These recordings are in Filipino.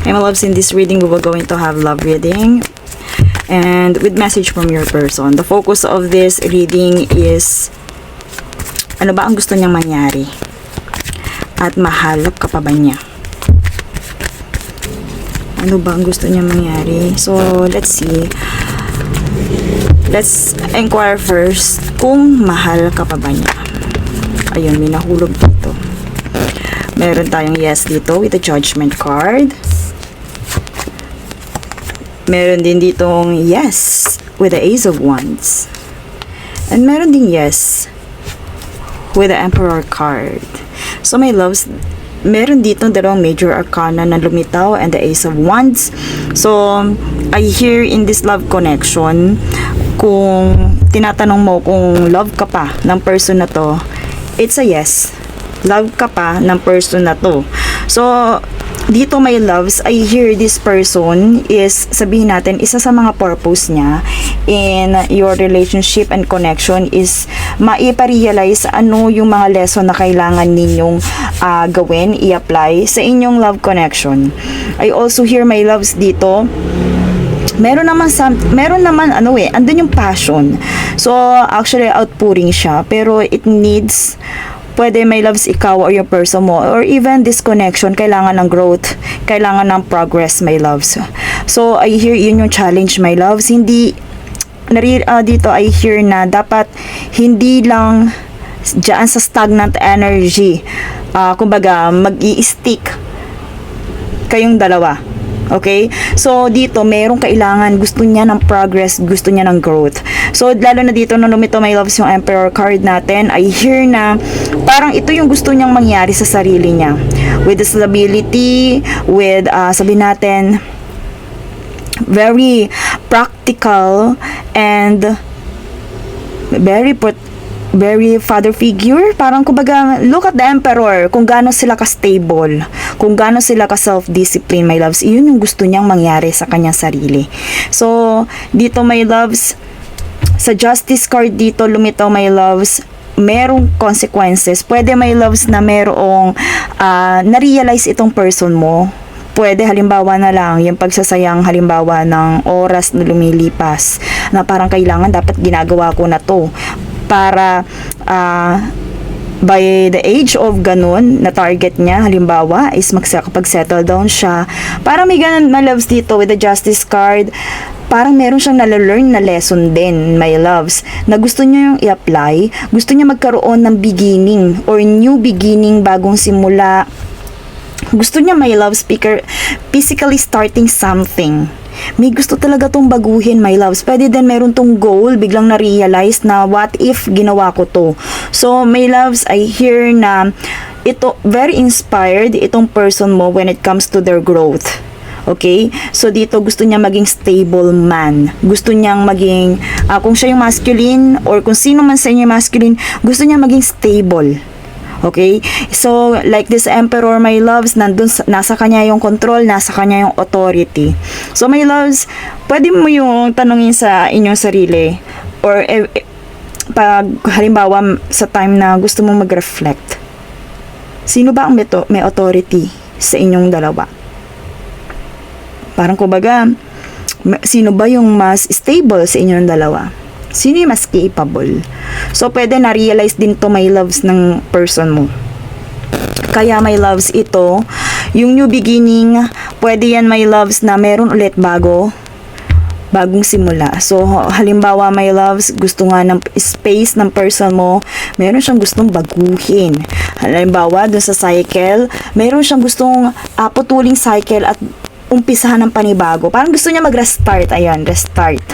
Okay, my loves, in this reading, we will going to have love reading and with message from your person. The focus of this reading is ano ba ang gusto niyang mangyari at mahal ka pa ba niya? Ano ba ang gusto niyang mangyari? So, let's see. Let's inquire first kung mahal ka pa ba niya. Ayun, may nahulog dito. Meron tayong yes dito with the judgment card. Meron din ditong yes with the Ace of Wands. And meron din yes with the Emperor card. So my loves, meron dito dalawang major arcana na lumitaw and the Ace of Wands. So I hear in this love connection, kung tinatanong mo kung love ka pa ng person na to, it's a yes. Love ka pa ng person na to. So dito my loves, I hear this person is, sabihin natin, isa sa mga purpose niya in your relationship and connection is maiparealize ano yung mga lesson na kailangan ninyong gawin, i-apply sa inyong love connection. I also hear my loves dito, meron naman andun yung passion. So actually outpouring siya, pero it needs, pwede my loves ikaw or yung person mo or even this connection kailangan ng growth, kailangan ng progress my loves. So I hear yun yung challenge my loves. Hindi dito I hear na dapat hindi lang diyan sa stagnant energy, kumbaga mag-i-stick kayong dalawa. Okay? So, dito, merong kailangan, gusto niya ng progress, gusto niya ng growth. So, lalo na dito, nung lumito, my loves, yung Emperor card natin, I hear na, parang ito yung gusto niyang mangyari sa sarili niya. With the stability, with, sabihin natin, very practical, and very father figure. Parang kumbaga, look at the Emperor, kung gaano sila ka-stable, kung gaano sila ka-self-discipline, my loves, yun yung gusto niyang mangyari sa kanyang sarili. So, dito my loves, sa Justice card dito, lumitaw my loves, merong consequences. Pwede my loves na merong na-realize itong person mo. Pwede halimbawa na lang yung pagsasayang halimbawa ng oras na lumilipas na parang kailangan dapat ginagawa ko na to para by the age of ganun na target niya halimbawa is makapag-settle down siya. Parang may ganun my loves dito with the Justice card, parang meron siyang nalalearn na lesson din my loves na gusto niya yung i-apply, gusto niya magkaroon ng beginning or new beginning, bagong simula. Gusto niya my love speaker physically starting something. May gusto talaga tong baguhin my loves. Pwede din meron tong goal, biglang na-realize na what if ginawa ko to. So my loves, I hear na ito very inspired itong person mo when it comes to their growth. Okay? So dito gusto niya maging stable man. Gusto niyang maging kung siya yung masculine or kung sino man sa inyo yung masculine, gusto niya maging stable. Okay? So, like this Emperor, my loves, nasa kanya yung control, nasa kanya yung authority. So, my loves, pwede mo yung tanungin sa inyong sarili or pag halimbawa sa time na gusto mo mag-reflect, sino ba ang may authority sa inyong dalawa? Parang kumbaga, sino ba yung mas stable sa inyong dalawa? Sino yung mas capable? So, pwede na-realize din to my loves ng person mo. Kaya my loves ito, yung new beginning, pwede yan my loves na meron ulit bagong simula. So, halimbawa my loves, gusto nga ng space ng person mo, meron siyang gustong baguhin. Halimbawa, dun sa cycle, meron siyang gustong putuling cycle at umpisahan ng panibago. Parang gusto niya mag-restart. Ayan, restart.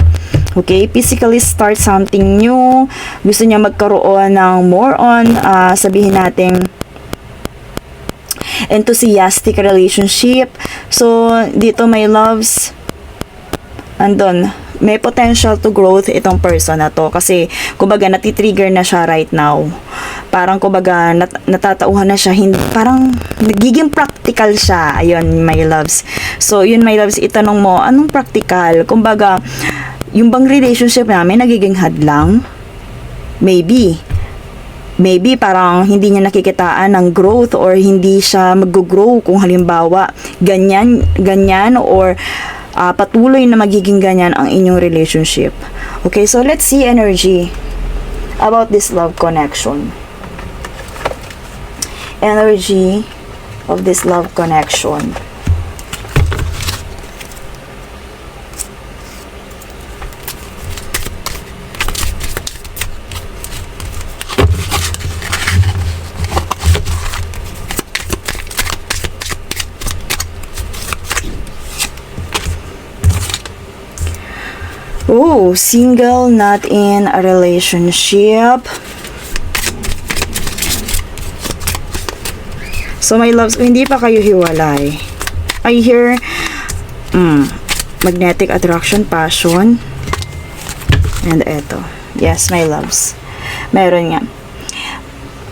Okay, physically start something new. Gusto niya magkaroon ng more on, sabihin natin, enthusiastic relationship. So, dito my loves, andun, may potential to growth itong person na to. Kasi, kumbaga, natitrigger na siya right now. Parang, kumbaga, natatauhan na siya. Parang, nagiging practical siya. Ayun, my loves. So, yun, my loves, itanong mo, anong practical? Kumbaga, yung bang relationship namin nagiging hadlang? Maybe parang hindi niya nakikitaan ng growth or hindi siya mag-grow kung halimbawa ganyan or patuloy na magiging ganyan ang inyong relationship. Okay, so let's see energy about this love connection. Energy of this love connection. Oh, single, not in a relationship. So, my loves, kung hindi pa kayo hiwalay, I hear magnetic attraction, passion, and eto. Yes, my loves. Meron nga.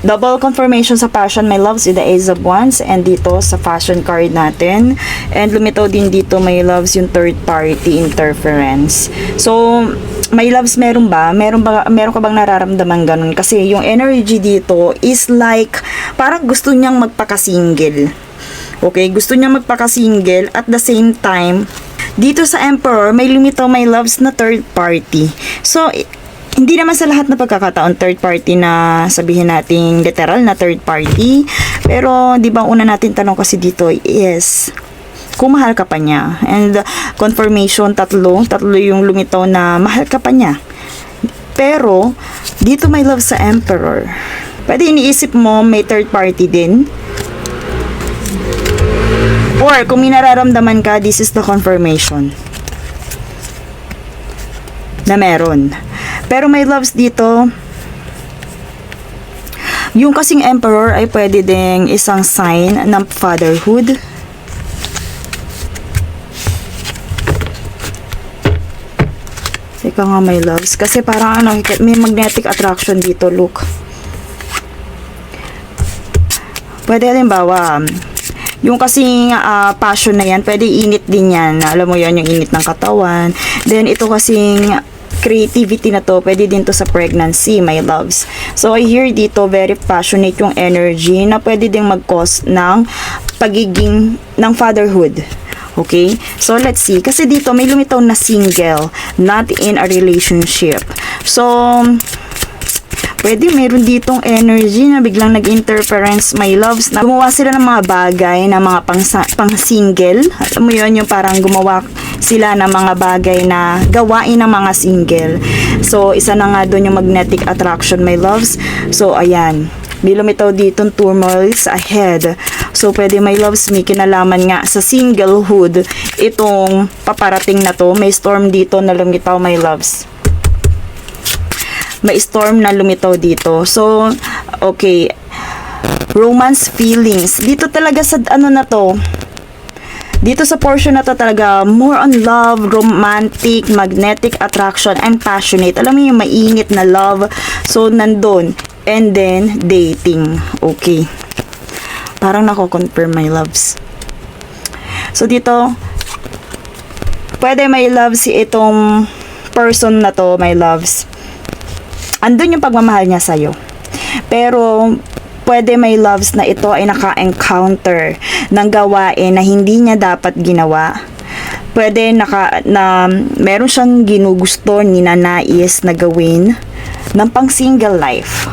Double confirmation sa passion, my loves, with the Ace of Wands, and dito sa passion card natin. And lumitaw din dito, my loves, yung third party interference. So, my loves, meron ka bang nararamdaman ganun? Kasi yung energy dito is like, parang gusto niyang magpaka-single. Okay, gusto niyang magpaka-single at the same time, dito sa Emperor, may lumitaw, my loves, na third party. So, hindi naman sa lahat na pagkakataon third party na sabihin natin literal na third party. Pero, di ba, una natin tanong kasi dito is, kung mahal ka pa niya. And confirmation, tatlo yung lumitaw na mahal ka pa niya. Pero, dito my love sa Emperor, pwede iniisip mo may third party din. Or, kung may nararamdaman ka, this is the confirmation na meron. Pero my loves dito, yung kasing Emperor ay pwede ding isang sign ng fatherhood. Teka nga my loves, kasi parang may magnetic attraction dito, look. Pwede halimbawa, yung kasing passion na yan, pwede init din yan. Alam mo yan, yung init ng katawan. Then ito kasing creativity na to, pwede din to sa pregnancy, my loves. So, I hear dito, very passionate yung energy na pwede ding mag-cause ng pagiging ng fatherhood. Okay? So, let's see. Kasi dito, may lumitaw na single, not in a relationship. So, pwede meron ditong energy na biglang nag-interference, my loves, na gumawa sila ng mga bagay na mga pang-single. Alam mo yun, yung parang gumawa sila ng mga bagay na gawain ng mga single. So, isa na nga doon yung magnetic attraction, my loves. So, ayan. May lumitaw ditong turmoils ahead. So, pwede, my loves, may kinalaman nga sa singlehood itong paparating na to. May storm dito na lumitaw, my loves. May storm na lumitaw dito. So, okay. Romance feelings. Dito talaga sa na to. Dito sa portion na to talaga, more on love, romantic, magnetic attraction, and passionate. Alam mo yung mainit na love. So, nandun. And then, dating. Okay. Parang nako-confirm, my loves. So, dito, pwede, my loves, itong person na to, my loves. Andun yung pagmamahal niya sa'yo. Pero, pwede, my loves, na ito ay naka-encounter ng gawain na hindi niya dapat ginawa. Pwede na meron siyang ginugusto, ninanais na gawin ng pang-single life.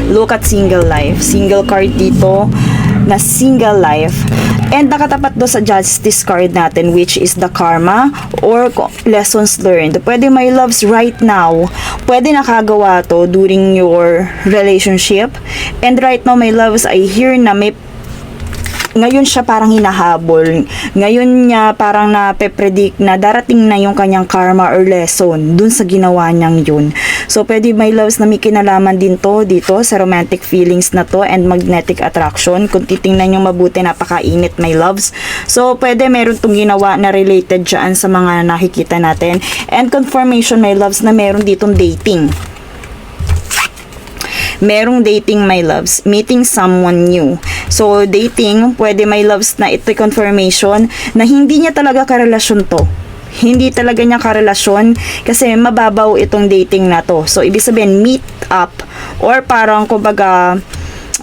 Look at single life. Single card dito na single life. And nakatapat do sa justice card natin, which is the karma or lessons learned. Pwede, my loves, right now, pwede nakagawa to during your relationship. And right now, my loves, I hear na ngayon siya parang hinahabol. Ngayon niya parang nape-predict na darating na yung kanyang karma or lesson dun sa ginawa niyang yun. So, pwede, my loves, na may kinalaman din to dito sa romantic feelings na to and magnetic attraction. Kung titingnan nyo mabuti, napakainit, my loves. So, pwede meron tong ginawa na related dyan sa mga nakikita natin. And confirmation, my loves, na meron ditong dating. Merong dating, my loves, meeting someone new. So, dating, pwede, my loves, na ito'y confirmation na hindi niya talaga karelasyon to. Hindi talaga niya karelasyon kasi mababaw itong dating na to. So, ibig sabihin, meet up or parang, kumbaga,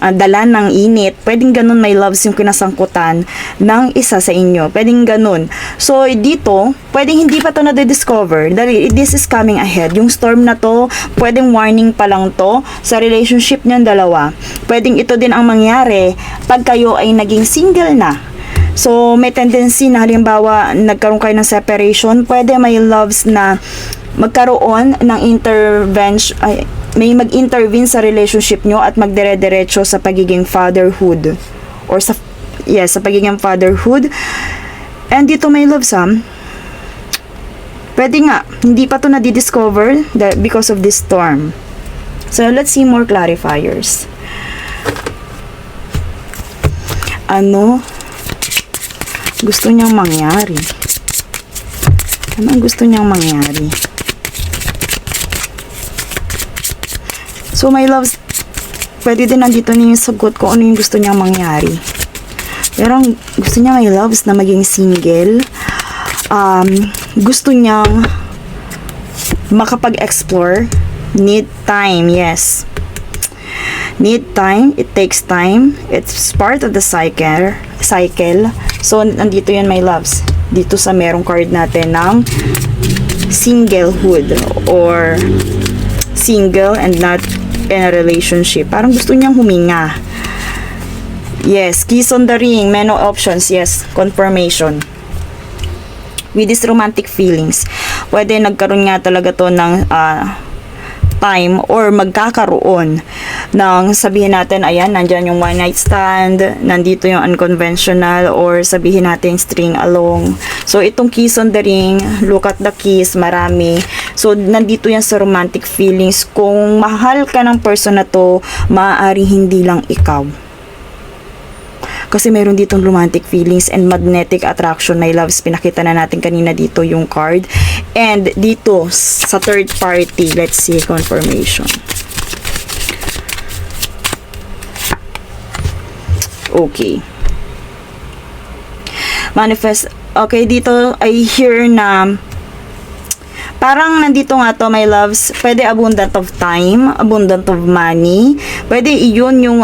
dala ng init. Pwedeng ganun, my loves, yung kinasangkutan ng isa sa inyo. Pwedeng ganun. So, dito, pwedeng hindi pa to na-discover. Dahil this is coming ahead. Yung storm na to, pwedeng warning pa lang to sa relationship niyong dalawa. Pwedeng ito din ang mangyari pag kayo ay naging single na. So, may tendency na halimbawa, nagkaroon kayo ng separation, pwede my loves na magkaroon ng intervention, may mag-intervene sa relationship nyo at magdire-diretso sa pagiging fatherhood or sa pagiging fatherhood. And dito may love pwede nga hindi pa to na-discover because of this storm. So let's see more clarifiers. Ano gusto niyang mangyari? Ano ang gusto niyang mangyari? So, my loves, pwede din nandito na yung sagot ko ano yung gusto niyang mangyari. Pero gusto niya, my loves, na maging single. Gusto niyang makapag-explore. Need time, yes. Need time. It takes time. It's part of the cycle. So, nandito yan, my loves. Dito sa merong card natin ng singlehood or single and not in a relationship. Parang gusto niyang huminga. Yes, kiss on the ring, many options. Yes, confirmation. With these romantic feelings, pwede nagkaroon nga talaga to ng time or magkakaroon ng sabihin natin, ayan, nandyan yung one night stand, nandito yung unconventional, or sabihin natin string along. So, itong kiss on the ring, look at the kiss, marami. So, nandito yan sa romantic feelings. Kung mahal ka ng person na to, maaari hindi lang ikaw. Kasi mayroon ditong romantic feelings and magnetic attraction, my loves. Pinakita na natin kanina dito yung card. And dito, sa third party, let's see, confirmation. Okay. Manifest. Okay, dito I hear na parang nandito nga to, my loves, pwede abundant of time, abundant of money. Pwede iyon yung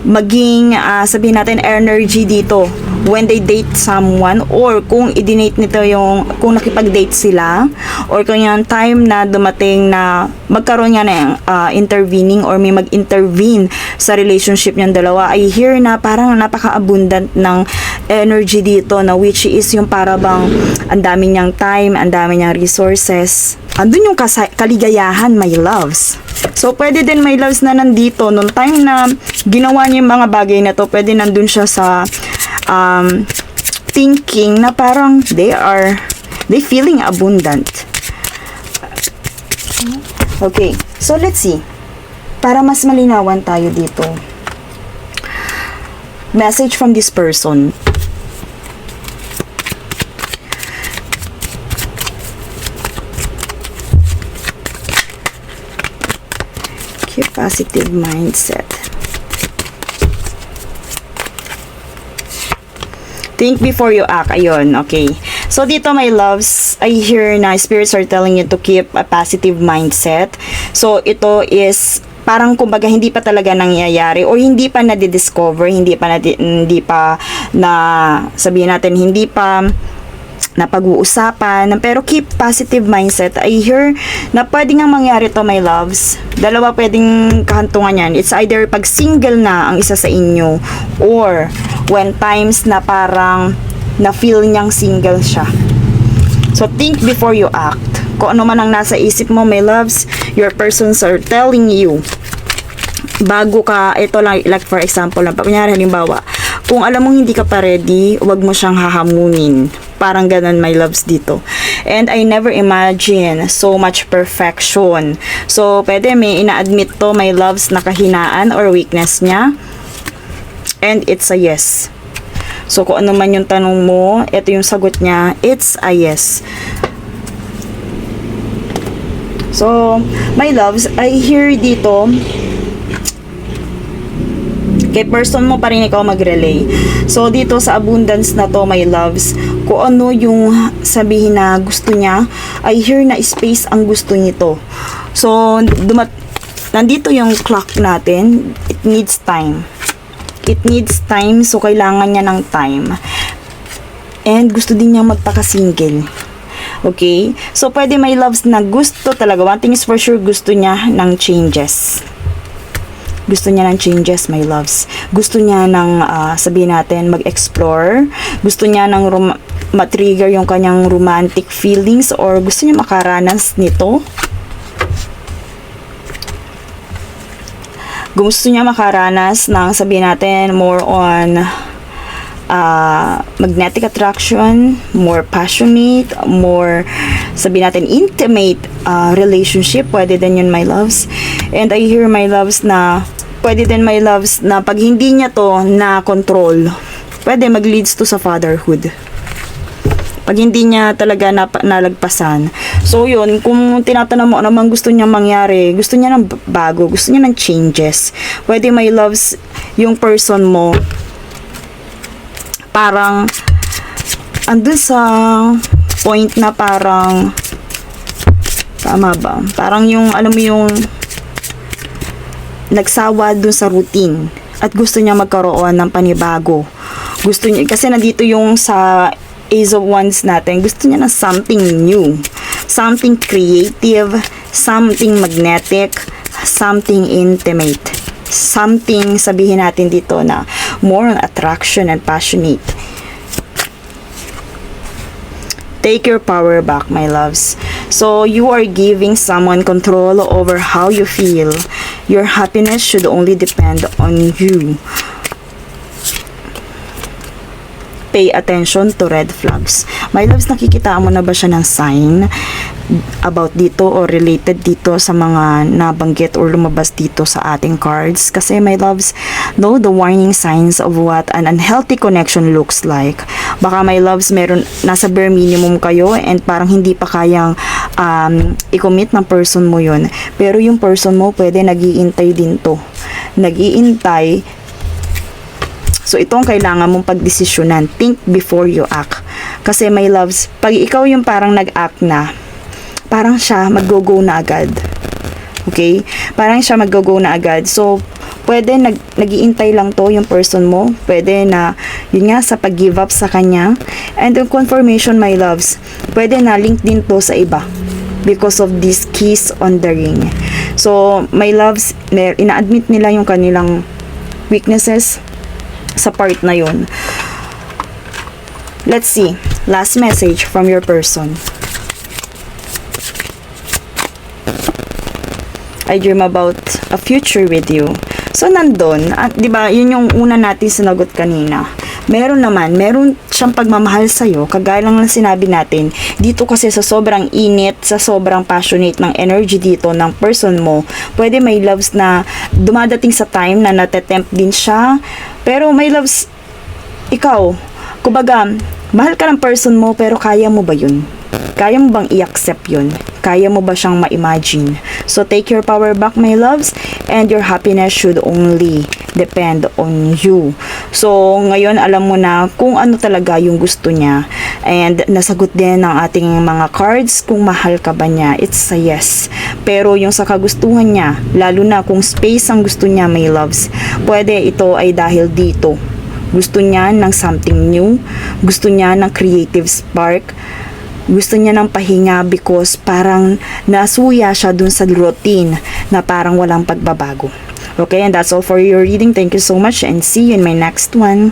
maging, sabihin natin, energy dito when they date someone, or kung i-date nito yung, kung nakipag-date sila, or kung yung time na dumating na magkaroon nga ng intervening or may mag-intervene sa relationship niyang dalawa. I hear na parang napaka-abundant ng energy dito, na which is yung para bang ang dami niyang time, ang dami niyang resources. Andun yung kaligayahan, my loves. So, pwede din, my loves, na nandito, nung time na ginawa niya yung mga bagay na to, pwede nandun siya sa thinking na parang they feeling abundant. Okay, so let's see. Para mas malinawan tayo dito. Message from this person. Keep positive mindset. Think before you act. Ayun, okay. So, dito, my loves, I hear na spirits are telling you to keep a positive mindset. So, ito is parang kumbaga hindi pa talaga nangyayari or hindi pa na-discover, hindi pa na sabihin natin, hindi pa na pag-uusapan, pero keep positive mindset. I hear na pwede nga mangyari to, my loves. Dalawa pwedeng kahantungan yan. It's either pag single na ang isa sa inyo, or when times na parang na-feel niyang single siya. So, think before you act. Kung ano man ang nasa isip mo, my loves, your persons are telling you, bago ka, ito lang, like for example, kunyari, halimbawa, kung alam mong hindi ka pa ready, wag mo siyang hahamunin. Parang ganun, my loves, dito. And I never imagine so much perfection. So, pwede may ina-admit to, my loves, na kahinaan or weakness niya. And it's a yes. So, kung ano man yung tanong mo, ito yung sagot niya, it's a yes. So, my loves, I hear dito, kay person mo pa rin ikaw mag-relay. So, dito sa abundance na to, my loves, kung ano yung sabihin na gusto niya, I hear na space ang gusto nito. So, nandito yung clock natin. It needs time. It needs time, so kailangan niya ng time. And gusto din niya magpaka-single. Okay? So, pwede my loves na gusto talaga. One thing is for sure, gusto niya ng changes. Gusto niya ng changes, my loves. Gusto niya ng, sabihin natin, mag-explore. Gusto niya ng matrigger yung kanyang romantic feelings or gusto niya makaranas nito. Gusto niya makaranas ng, sabihin natin, more on magnetic attraction, more passionate, more, sabihin natin, intimate relationship. Pwede din yun, my loves. And I hear, my loves, na pwede din, my loves, na pag hindi niya to na control, pwede mag-leads to sa fatherhood. Pag hindi niya talaga nalagpasan. So, yun, kung tinatanong mo naman gusto niya mangyari, gusto niya ng bago, gusto niya ng changes. Pwede, my loves, yung person mo, parang, andun sa point na parang, tama ba? Parang yung, alam mo yung, nagsawa dun sa routine at gusto niya magkaroon ng panibago. Gusto niya, kasi nandito yung sa Ace of Wands natin, gusto niya ng something new, something creative, something magnetic, something intimate, something, sabihin natin dito na more on attraction and passionate. Take your power back, my loves. So, you are giving someone control over how you feel. Your happiness should only depend on you. Pay attention to red flags. My loves, nakikita mo na ba siya ng sign about dito or related dito sa mga nabanggit or lumabas dito sa ating cards? Kasi, my loves, know the warning signs of what an unhealthy connection looks like. Baka, my loves, nasa bare minimum kayo and parang hindi pa kayang i-commit ng person mo yun. Pero yung person mo pwede nag-iintay din to. Nag-iintay. So, ito ang kailangan mong pagdesisyonan. Think before you act. Kasi, my loves, pag ikaw yung parang nag-act na, parang siya mag-go na agad. Okay? Parang siya mag-go na agad. So, pwede nag-iintay lang to yung person mo. Pwede na, yun nga, sa pag-give up sa kanya. And yung confirmation, my loves, pwede na link din to sa iba. Because of this kiss on the ring. So, my loves, ina-admit nila yung kanilang weaknesses sa part na yun. Let's see. Last message from your person. I dream about a future with you. So, nandun. At, di ba, yun yung una natin sinagot kanina. Meron siyang pagmamahal sa'yo, kagaya lang ng sinabi natin, dito kasi sa sobrang init, sa sobrang passionate ng energy dito ng person mo, pwede may loves na dumadating sa time na natetempt din siya, pero may loves, ikaw, kumbaga, mahal ka ng person mo, pero kaya mo ba yun? Kaya mo bang i-accept yun? Kaya mo ba siyang ma-imagine? So, take your power back, my loves, and your happiness should only depend on you. So, ngayon, alam mo na kung ano talaga yung gusto niya. And, nasagot din ng ating mga cards kung mahal ka ba niya. It's a yes. Pero, yung sa kagustuhan niya, lalo na kung space ang gusto niya, my loves, pwede ito ay dahil dito. Gusto niya ng something new. Gusto niya ng creative spark. Gusto niya ng pahinga because parang nasuya siya dun sa routine na parang walang pagbabago. Okay, and that's all for your reading. Thank you so much and see you in my next one.